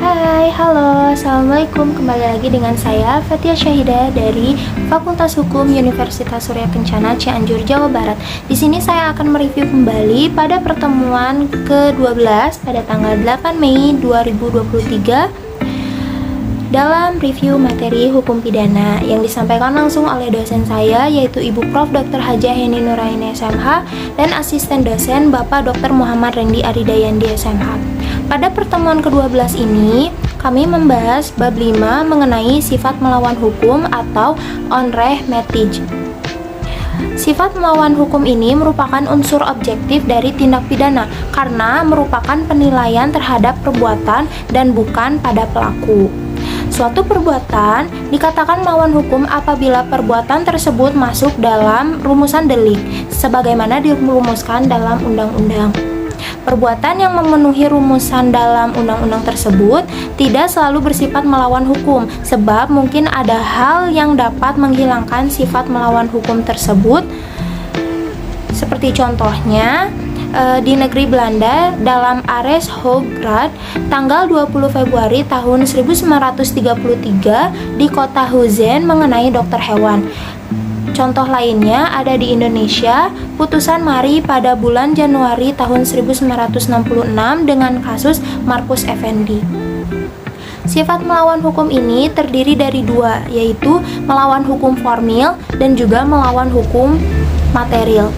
Hai, halo, assalamualaikum. Kembali lagi dengan saya Fathia Syahida dari Fakultas Hukum Universitas Surya Kencana Cianjur, Jawa Barat. Di sini saya akan mereview kembali pada pertemuan ke-12 pada tanggal 8 Mei 2023 dalam review materi hukum pidana yang disampaikan langsung oleh dosen saya, yaitu Ibu Prof. Dr. Hajah Heni Nuraini SMH dan asisten dosen Bapak Dr. Muhammad Rendi Aridayandi SMH. Pada pertemuan ke-12 ini, kami membahas bab 5 mengenai sifat melawan hukum atau onrehmetig. Sifat melawan hukum ini merupakan unsur objektif dari tindak pidana karena merupakan penilaian terhadap perbuatan dan bukan pada pelaku. Suatu perbuatan dikatakan melawan hukum apabila perbuatan tersebut masuk dalam rumusan delik, sebagaimana dirumuskan dalam undang-undang. Perbuatan yang memenuhi rumusan dalam undang-undang tersebut tidak selalu bersifat melawan hukum, sebab mungkin ada hal yang dapat menghilangkan sifat melawan hukum tersebut. Seperti contohnya, di negeri Belanda dalam Arrest Hoogstraat tanggal 20 Februari tahun 1933 di kota Huizen mengenai dokter hewan. Contoh lainnya ada di Indonesia, putusan Mari pada bulan Januari tahun 1966 dengan kasus Markus Effendi. Sifat melawan hukum ini terdiri dari dua, yaitu melawan hukum formil dan juga melawan hukum material.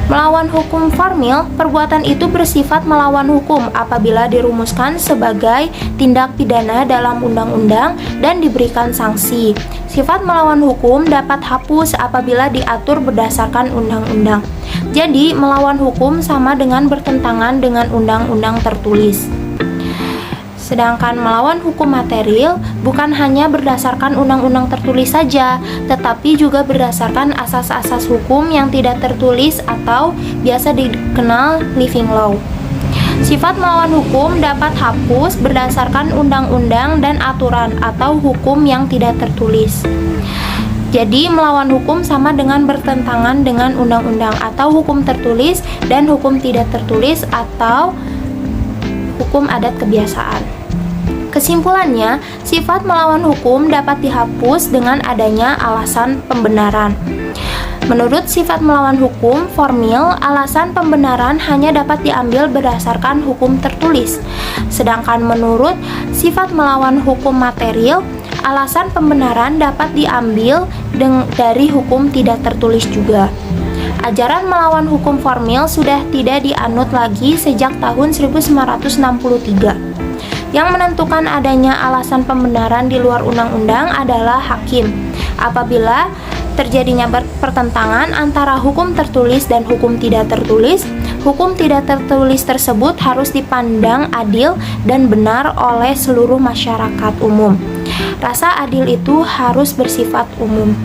Melawan hukum formil, perbuatan itu bersifat melawan hukum apabila dirumuskan sebagai tindak pidana dalam undang-undang dan diberikan sanksi. Sifat melawan hukum dapat hapus apabila diatur berdasarkan undang-undang. Jadi, melawan hukum sama dengan bertentangan dengan undang-undang tertulis. Sedangkan melawan hukum material bukan hanya berdasarkan undang-undang tertulis saja, tetapi juga berdasarkan asas-asas hukum yang tidak tertulis atau biasa dikenal living law. Sifat melawan hukum dapat hapus berdasarkan undang-undang dan aturan atau hukum yang tidak tertulis. Jadi, melawan hukum sama dengan bertentangan dengan undang-undang atau hukum tertulis dan hukum tidak tertulis atau hukum adat kebiasaan. Kesimpulannya, sifat melawan hukum dapat dihapus dengan adanya alasan pembenaran. Menurut sifat melawan hukum formil, alasan pembenaran hanya dapat diambil berdasarkan hukum tertulis. Sedangkan menurut sifat melawan hukum material, alasan pembenaran dapat diambil dari hukum tidak tertulis juga. Ajaran melawan hukum formil sudah tidak dianut lagi sejak tahun 1963. Yang menentukan adanya alasan pembenaran di luar undang-undang adalah hakim. Apabila terjadinya pertentangan antara hukum tertulis dan hukum tidak tertulis, hukum tidak tertulis tersebut harus dipandang adil dan benar oleh seluruh masyarakat umum. Rasa adil itu harus bersifat umum.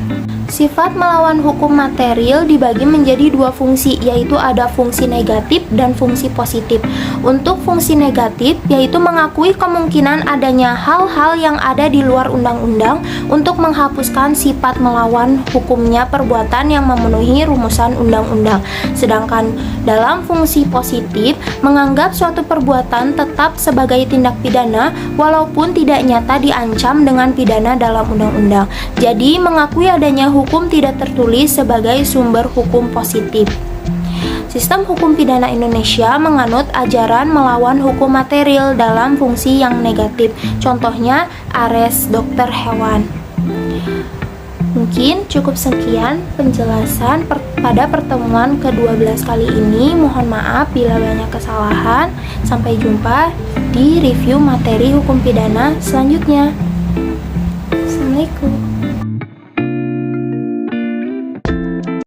Sifat melawan hukum material dibagi menjadi dua fungsi, yaitu ada fungsi negatif dan fungsi positif. Untuk fungsi negatif, yaitu mengakui kemungkinan adanya hal-hal yang ada di luar undang-undang untuk menghapuskan sifat melawan hukumnya perbuatan yang memenuhi rumusan undang-undang. Sedangkan dalam fungsi positif, menganggap suatu perbuatan tetap sebagai tindak pidana walaupun tidak nyata diancam dengan pidana dalam undang-undang. Jadi, mengakui adanya hukum tidak tertulis sebagai sumber hukum positif. Sistem hukum pidana Indonesia menganut ajaran melawan hukum material dalam fungsi yang negatif. Contohnya, arrest dokter hewan. Mungkin cukup sekian penjelasan pada pertemuan ke-12 kali ini. Mohon maaf bila banyak kesalahan. Sampai jumpa di review materi hukum pidana selanjutnya. Assalamualaikum.